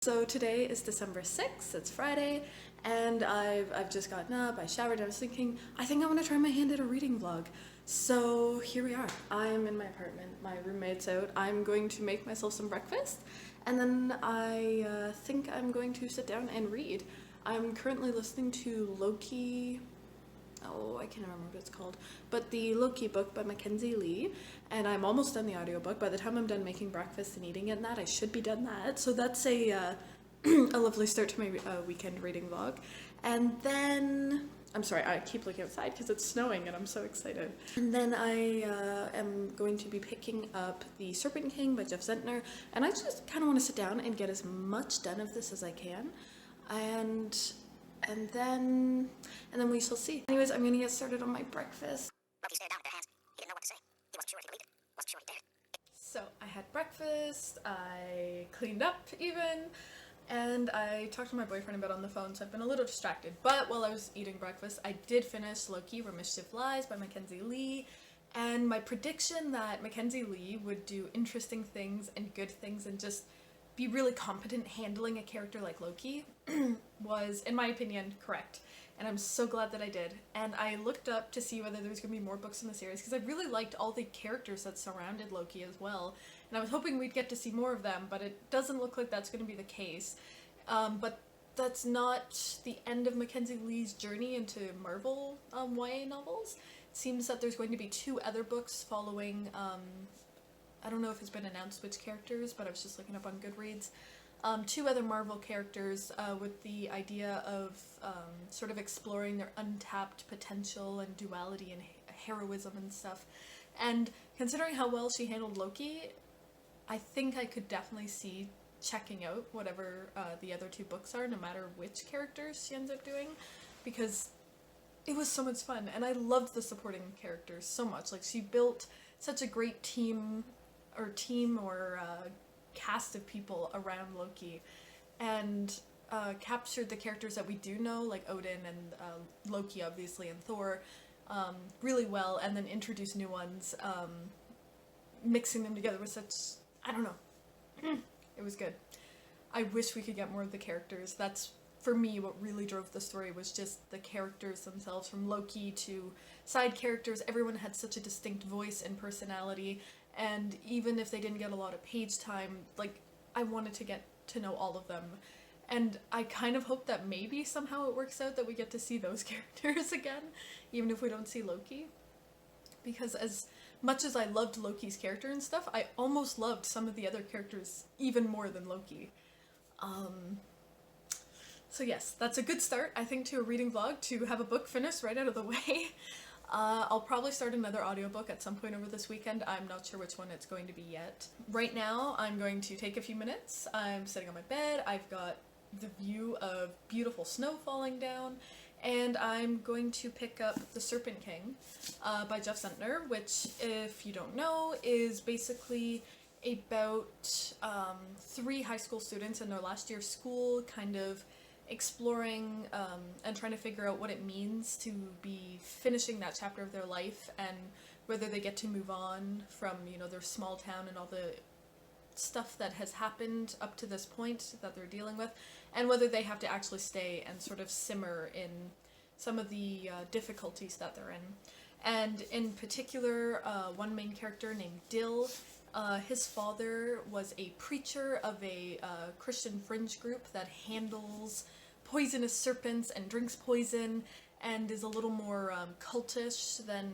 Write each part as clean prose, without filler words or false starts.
So today is December 6th, it's Friday, and I've just gotten up, I showered, I was thinking, I think I want to try my hand at a reading vlog. So here we are. I'm in my apartment, my roommate's out, I'm going to make myself some breakfast, and then I think I'm going to sit down and read. I'm currently listening to Loki. Oh, I can't remember what it's called, but the Loki book by Mackenzi, and I'm almost done the audiobook. By the time I'm done making breakfast and eating it and that, I should be done that. So that's a a lovely start to my weekend reading vlog. And then, I'm sorry, I keep looking outside because it's snowing and I'm so excited. And then I am going to be picking up the Serpent by Jeff Zentner, and I just kind of want to sit down and get as much done of this as I can. And then we shall see. Anyways, I'm gonna get started on my breakfast. Loki stared down at their hands. He didn't know what to say. He wasn't sure he could read it. Wasn't sure he dared. So I had breakfast, I cleaned up even, and I talked to my boyfriend a bit on the phone, so I've been a little distracted. But while I was eating breakfast, I did finish Loki, Where Mischief Lies by Mackenzi, and my prediction that Mackenzi would do interesting things and good things and just be really competent handling a character like Loki was, in my opinion, correct. And I'm so glad that I did. And I looked up to see whether there was going to be more books in the series, because I really liked all the characters that surrounded Loki as well. And I was hoping we'd get to see more of them, but it doesn't look like that's going to be the case. But that's not the end of Mackenzi Lee's journey into Marvel YA novels. It seems that there's going to be 2 other books following, I don't know if it's been announced which characters, but I was just looking up on Goodreads. 2 other Marvel characters with the idea of sort of exploring their untapped potential and duality and heroism and stuff. And considering how well she handled Loki, I think I could definitely see checking out whatever the other 2 books are, no matter which characters she ends up doing, because it was so much fun, and I loved the supporting characters so much. Like, she built such a great team or cast of people around Loki, and captured the characters that we do know, like Odin and Loki obviously, and Thor, really well, and then introduced new ones, mixing them together with such, I don't know, it was good. I wish we could get more of the characters. That's, for me, what really drove the story, was just the characters themselves, from Loki to side characters. Everyone had such a distinct voice and personality, and even if they didn't get a lot of page time, like, I wanted to get to know all of them. And I kind of hope that maybe somehow it works out that we get to see those characters again, even if we don't see Loki. Because as much as I loved Loki's character and stuff, I almost loved some of the other characters even more than Loki. So yes, that's a good start, I think, to a reading vlog, to have a book finished right out of the way. I'll probably start another audiobook at some point over this weekend. I'm not sure which one it's going to be yet. Right now, I'm going to take a few minutes. I'm sitting on my bed, I've got the view of beautiful snow falling down, and I'm going to pick up The Serpent by Jeff Zentner, which, if you don't know, is basically about 3 high school students in their last year of school, kind of exploring and trying to figure out what it means to be finishing that chapter of their life, and whether they get to move on from, you know, their small town and all the stuff that has happened up to this point that they're dealing with, and whether they have to actually stay and sort of simmer in some of the difficulties that they're in. And in particular, one main character named Dill, his father was a preacher of a Christian fringe group that handles poisonous serpents and drinks poison, and is a little more cultish than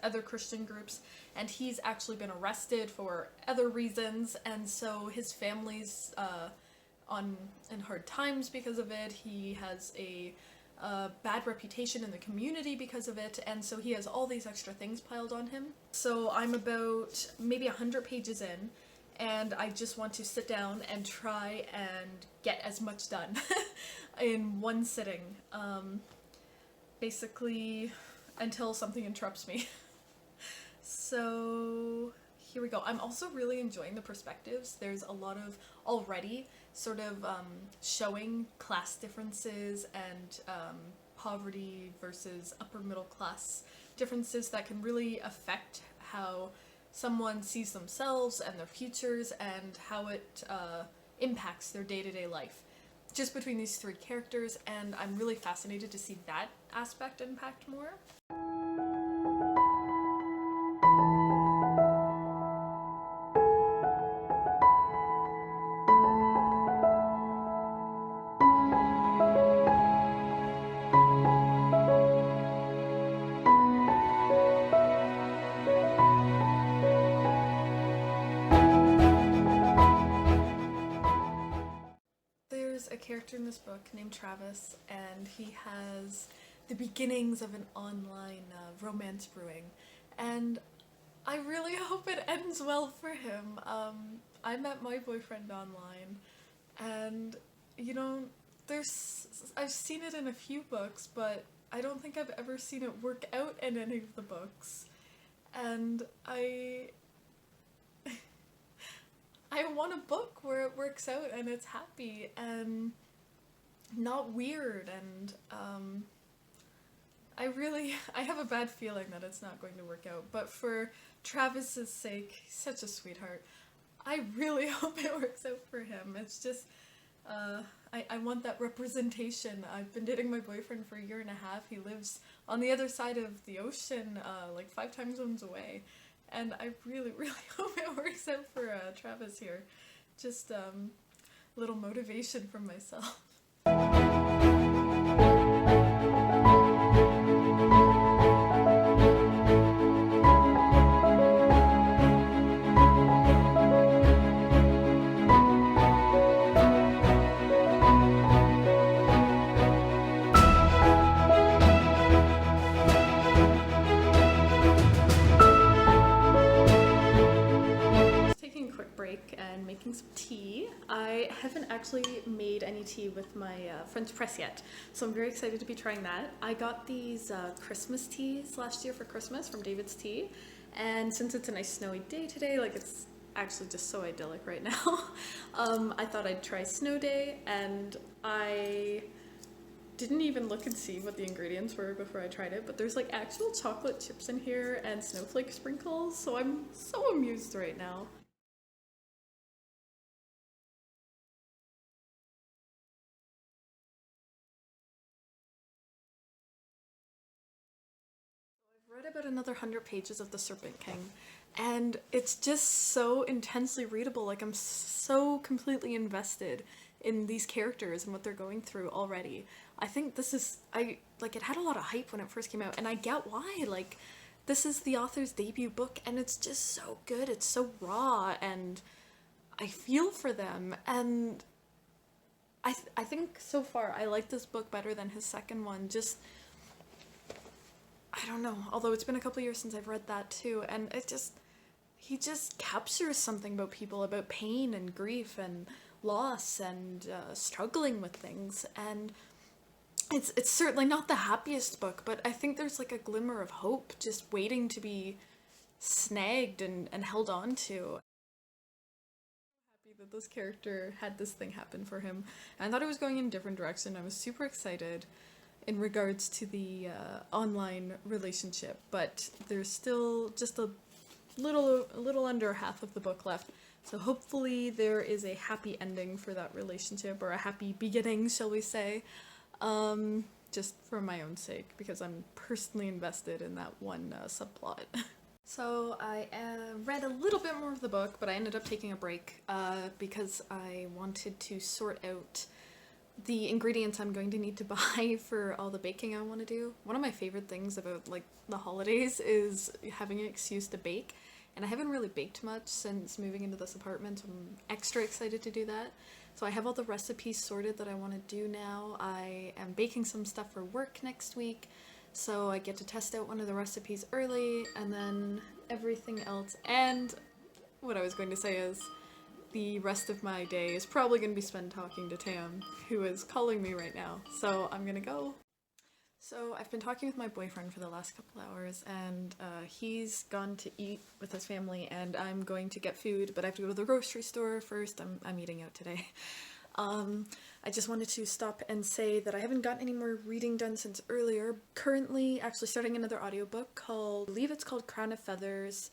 other Christian groups, and he's actually been arrested for other reasons, and so his family's in hard times because of it. He has a bad reputation in the community because of it, and so he has all these extra things piled on him. So I'm about maybe 100 pages in, and I just want to sit down and try and get as much done in one sitting, basically until something interrupts me. So here we go. I'm also really enjoying the perspectives. There's a lot of already sort of showing class differences and poverty versus upper middle class differences that can really affect how someone sees themselves and their futures, and how it impacts their day-to-day life just between these three characters, and I'm really fascinated to see that aspect impact more. There's a character in this book named Travis, and he has the beginnings of an online romance brewing, and I really hope it ends well for him. I met my boyfriend online, and you know, I've seen it in a few books, but I don't think I've ever seen it work out in any of the books, and I want a book where it works out and it's happy and not weird, and I have a bad feeling that it's not going to work out, but for Travis's sake, he's such a sweetheart, I really hope it works out for him. It's just, I want that representation. I've been dating my boyfriend for a year and a half. He lives on the other side of the ocean, like 5 time zones away. And I really, really hope it works out for Travis here. Just a little motivation from myself. And making some tea. I haven't actually made any tea with my French press yet, so I'm very excited to be trying that. I got these Christmas teas last year for Christmas from David's Tea, and since it's a nice snowy day today, like it's actually just so idyllic right now, I thought I'd try Snow Day, and I didn't even look and see what the ingredients were before I tried it, but there's like actual chocolate chips in here and snowflake sprinkles, so I'm so amused right now. Read about another 100 pages of The Serpent King, and it's just so intensely readable. Like, I'm so completely invested in these characters and what they're going through already. I think this is, it had a lot of hype when it first came out, and I get why. Like, this is the author's debut book, and it's just so good. It's so raw, and I feel for them, and I think so far I like this book better than his second one. Just, I don't know, although it's been a couple years since I've read that too, and he just captures something about people, about pain and grief and loss and struggling with things, and it's certainly not the happiest book, but I think there's like a glimmer of hope just waiting to be snagged and held on to. Happy that this character had this thing happen for him. And I thought it was going in a different direction. I was super excited in regards to the online relationship, but there's still just a little under half of the book left. So hopefully there is a happy ending for that relationship, or a happy beginning, shall we say. Just for my own sake, because I'm personally invested in that one subplot. So I read a little bit more of the book, but I ended up taking a break because I wanted to sort out the ingredients I'm going to need to buy for all the baking I want to do. One of my favorite things about like the holidays is having an excuse to bake, and I haven't really baked much since moving into this apartment, so I'm extra excited to do that. So I have all the recipes sorted that I want to do now. I am baking some stuff for work next week, so I get to test out one of the recipes early, and then everything else. And what I was going to say is, the rest of my day is probably going to be spent talking to Tam, who is calling me right now. So I'm gonna go. So I've been talking with my boyfriend for the last couple hours, and he's gone to eat with his family, and I'm going to get food, but I have to go to the grocery store first. I'm eating out today. I just wanted to stop and say that I haven't gotten any more reading done since earlier. Currently actually starting another audiobook called, I believe it's called Crown of Feathers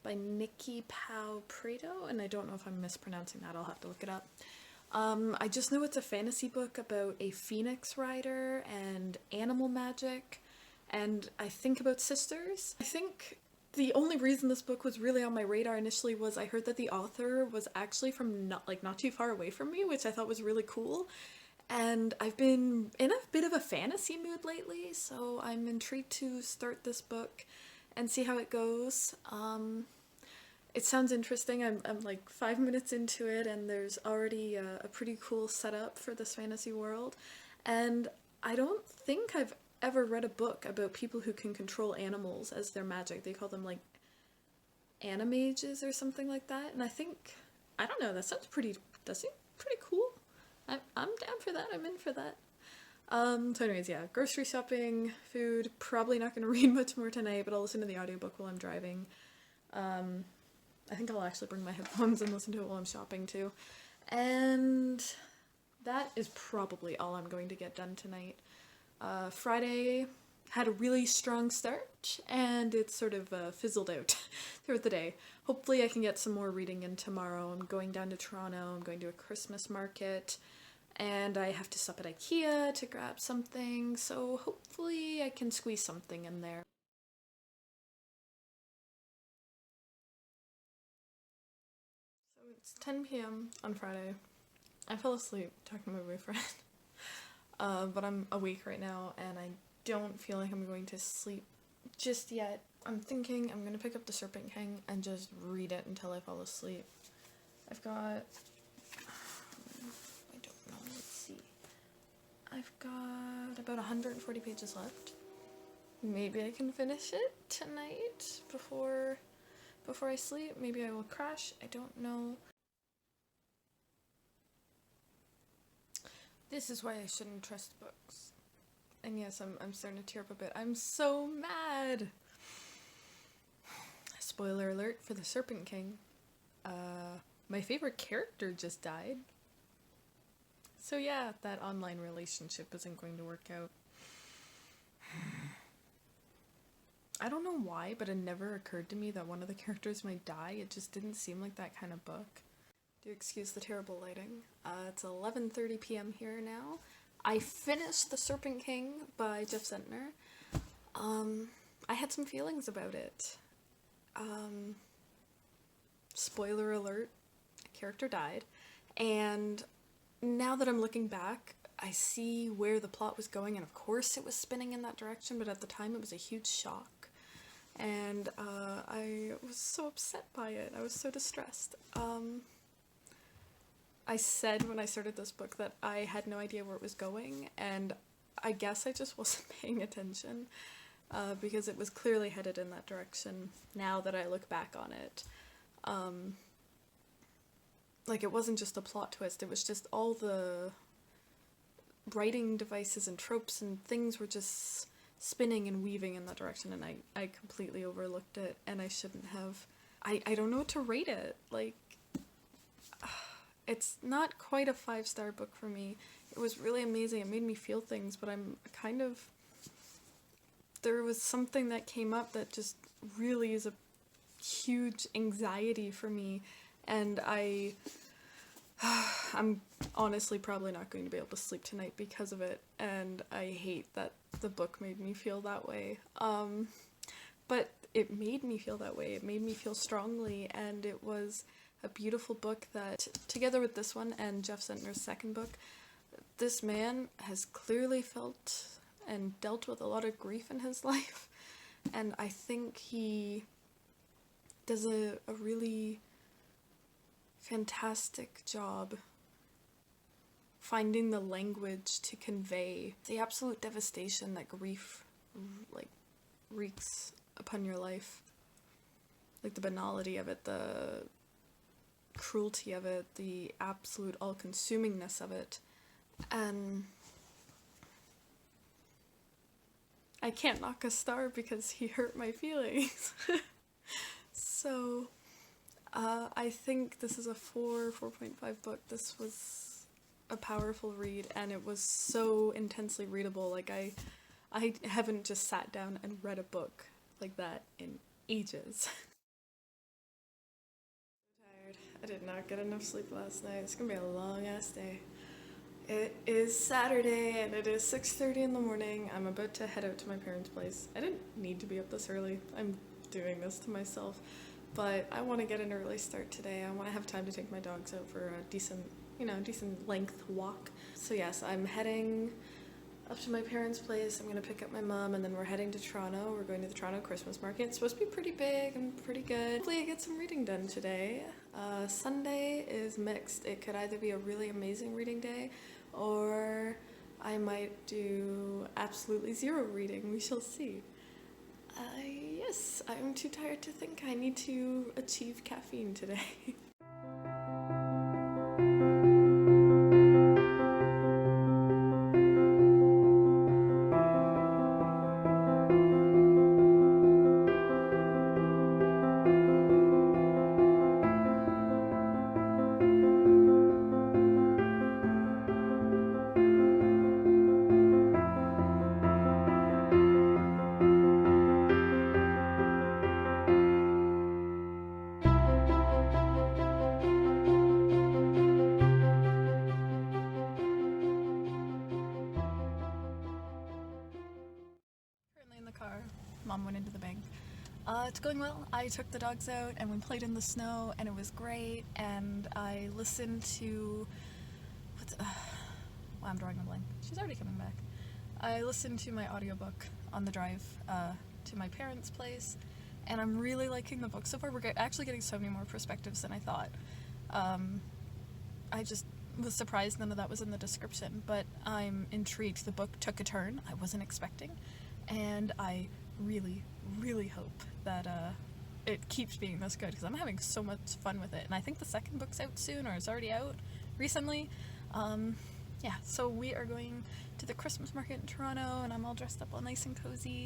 by Nicki Preto, and I don't know if I'm mispronouncing that, I'll have to look it up. I just know it's a fantasy book about a phoenix rider and animal magic, and I think about sisters. I think the only reason this book was really on my radar initially was I heard that the author was actually from not too far away from me, which I thought was really cool. And I've been in a bit of a fantasy mood lately, so I'm intrigued to start this book and see how it goes. It sounds interesting. I'm like 5 minutes into it, and there's already a pretty cool setup for this fantasy world. And I don't think I've ever read a book about people who can control animals as their magic. They call them like animages or something like that. And I don't know, that seems pretty cool. I'm down for that. I'm in for that. So anyways, yeah, grocery shopping, food, probably not going to read much more tonight, but I'll listen to the audiobook while I'm driving. I think I'll actually bring my headphones and listen to it while I'm shopping too. And that is probably all I'm going to get done tonight. Friday had a really strong start, and it sort of fizzled out throughout the day. Hopefully I can get some more reading in tomorrow. I'm going down to Toronto, I'm going to a Christmas market, and I have to stop at IKEA to grab something, so hopefully I can squeeze something in there. So it's 10 p.m. on Friday. I fell asleep talking to my boyfriend, but I'm awake right now, and I don't feel like I'm going to sleep just yet. I'm thinking I'm going to pick up the Serpent King and just read it until I fall asleep. I've got, I don't know, let's see. I've got about 140 pages left. Maybe I can finish it tonight before I sleep. Maybe I will crash. I don't know. This is why I shouldn't trust books. And yes, I'm starting to tear up a bit. I'm so mad! Spoiler alert for the Serpent King. My favorite character just died. So yeah, that online relationship isn't going to work out. I don't know why, but it never occurred to me that one of the characters might die. It just didn't seem like that kind of book. Do excuse the terrible lighting. It's 11:30 p.m. here now. I finished The Serpent King by Jeff Zentner. I had some feelings about it. Spoiler alert, a character died. And now that I'm looking back, I see where the plot was going, and of course it was spinning in that direction, but at the time it was a huge shock. And I was so upset by it. I was so distressed. I said when I started this book that I had no idea where it was going, and I guess I just wasn't paying attention, because it was clearly headed in that direction now that I look back on it. Like, it wasn't just a plot twist, it was just all the writing devices and tropes and things were just spinning and weaving in that direction, and I completely overlooked it, and I shouldn't have. I don't know what to rate it. Like, it's not quite a 5-star book for me. It was really amazing. It made me feel things, but I'm kind of... There was something that came up that just really is a huge anxiety for me, and I'm honestly probably not going to be able to sleep tonight because of it, and I hate that the book made me feel that way. But it made me feel that way. It made me feel strongly, and it was a beautiful book that, together with this one and Jeff Zentner's second book, this man has clearly felt and dealt with a lot of grief in his life, and I think he does a really fantastic job finding the language to convey the absolute devastation that grief wreaks upon your life. Like, the banality of it, the cruelty of it, the absolute all-consumingness of it, and I can't knock a star because he hurt my feelings. So, I think this is a 4.5 book. This was a powerful read, and it was so intensely readable. Like, I haven't just sat down and read a book like that in ages. I did not get enough sleep last night. It's gonna be a long ass day. It is Saturday and it is 6:30 in the morning. I'm about to head out to my parents' place. I didn't need to be up this early. I'm doing this to myself. But I want to get an early start today. I want to have time to take my dogs out for a decent length walk. So yes, I'm heading up to my parents' place. I'm going to pick up my mom and then we're heading to Toronto. We're going to the Toronto Christmas market. It's supposed to be pretty big and pretty good. Hopefully I get some reading done today. Sunday is mixed. It could either be a really amazing reading day or I might do absolutely zero reading. We shall see. Yes, I'm too tired to think. I need to achieve caffeine today. Car. Mom went into the bank. It's going well. I took the dogs out and we played in the snow and it was great, and I listened to I'm drawing a blank. She's already coming back. I listened to my audiobook on the drive to my parents' place, and I'm really liking the book so far. We're actually getting so many more perspectives than I thought. I just was surprised none of that was in the description, but I'm intrigued. The book took a turn I wasn't expecting. And I really, really hope that it keeps being this good, because I'm having so much fun with it. And I think the second book's out soon, or it's already out recently. Yeah, so we are going to the Christmas market in Toronto, and I'm all dressed up all nice and cozy.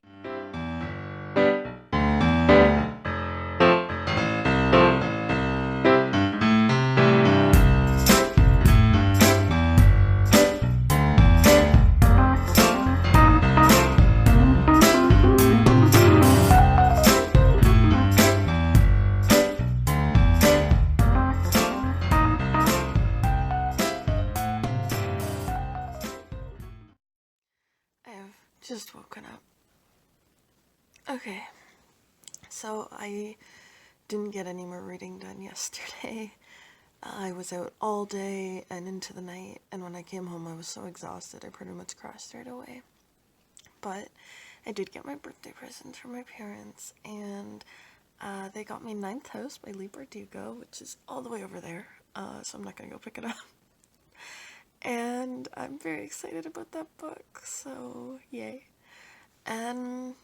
Just woken up. Okay, so I didn't get any more reading done yesterday. I was out all day and into the night, and when I came home I was so exhausted I pretty much crashed right away. But I did get my birthday present from my parents, and they got me Ninth House by Lee Bardugo, which is all the way over there, so I'm not gonna go pick it up. And I'm very excited about that book, so yay. And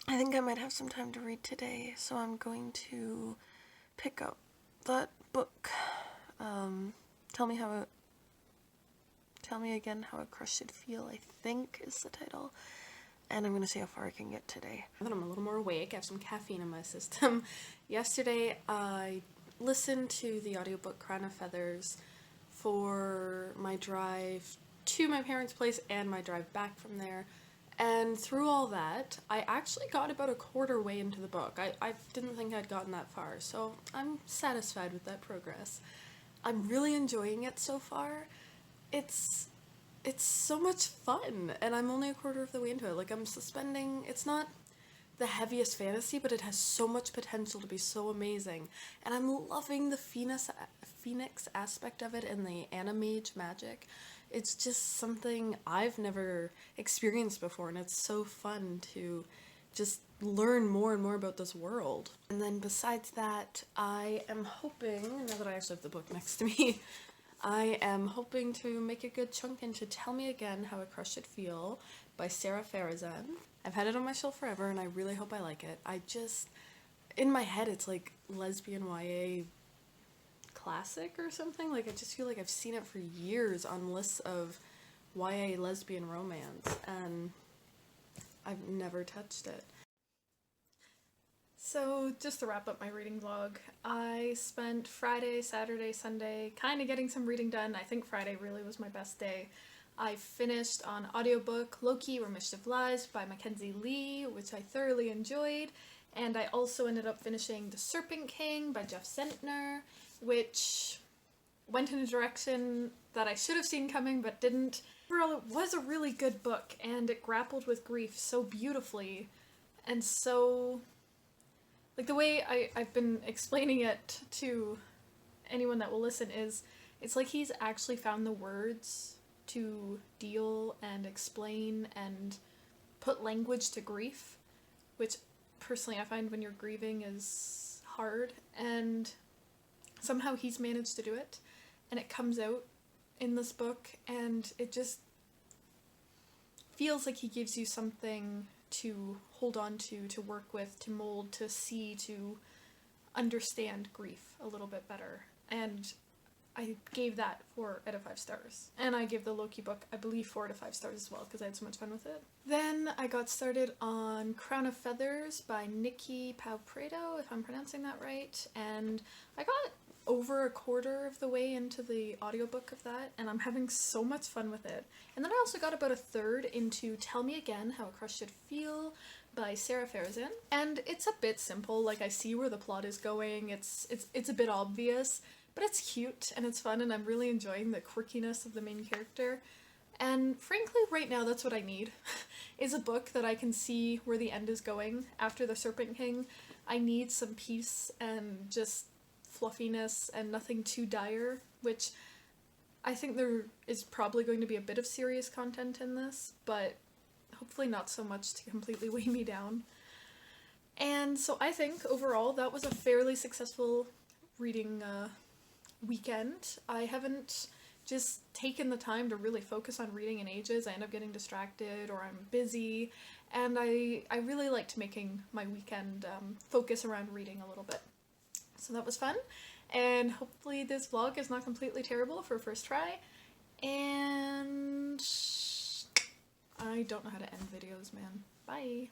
I think I might have some time to read today, so I'm going to pick up that book. Tell me again how a crush should feel, I think is the title. And I'm going to see how far I can get today. Now that I'm a little more awake, I have some caffeine in my system. Yesterday I listened to the audiobook Crown of Feathers for my drive to my parents' place and my drive back from there. And through all that, I actually got about a quarter way into the book. I didn't think I'd gotten that far, so I'm satisfied with that progress. I'm really enjoying it so far. It's so much fun, and I'm only a quarter of the way into it. Like, I'm suspending. It's not the heaviest fantasy, but it has so much potential to be so amazing. And I'm loving the Phoenix aspect of it and the animage magic. It's just something I've never experienced before, and it's so fun to just learn more and more about this world. And then besides that, I am hoping, now that I actually have the book next to me, I am hoping to make a good chunk into Tell Me Again How a Crush Should Feel by Sara Farizan. I've had it on my shelf forever, and I really hope I like it. In my head, it's like lesbian YA classic or something. Like, I just feel like I've seen it for years on lists of YA lesbian romance, and I've never touched it. So, just to wrap up my reading vlog, I spent Friday, Saturday, Sunday kind of getting some reading done. I think Friday really was my best day. I finished on audiobook Loki, Where Mischief Lies by Mackenzi, which I thoroughly enjoyed, and I also ended up finishing The Serpent King by Zentner, which went in a direction that I should have seen coming but didn't. Overall, it was a really good book, and it grappled with grief so beautifully, and so, like, the way I've been explaining it to anyone that will listen is, it's like he's actually found the words to deal and explain and put language to grief, which personally I find when you're grieving is hard, and somehow he's managed to do it, and it comes out in this book, and it just feels like he gives you something to hold on to work with, to mold, to see, to understand grief a little bit better. And I gave that 4 out of 5 stars. And I gave the Loki book, I believe, 4 out of 5 stars as well, because I had so much fun with it. Then I got started on Crown of Feathers by Nicki Preto, if I'm pronouncing that right, and I got over a quarter of the way into the audiobook of that, and I'm having so much fun with it. And then I also got about a third into Tell Me Again, How a Crush Should Feel by Sara Farizan, and it's a bit simple. Like, I see where the plot is going, it's a bit obvious, but it's cute and it's fun, and I'm really enjoying the quirkiness of the main character. And frankly, right now that's what I need, is a book that I can see where the end is going after the Serpent King. I need some peace and just fluffiness and nothing too dire, which I think there is probably going to be a bit of serious content in this, but hopefully not so much to completely weigh me down. And so I think overall that was a fairly successful reading weekend. I haven't just taken the time to really focus on reading in ages. I end up getting distracted or I'm busy, and I really liked making my weekend focus around reading a little bit. So that was fun, and hopefully this vlog is not completely terrible for a first try, and I don't know how to end videos, man. Bye!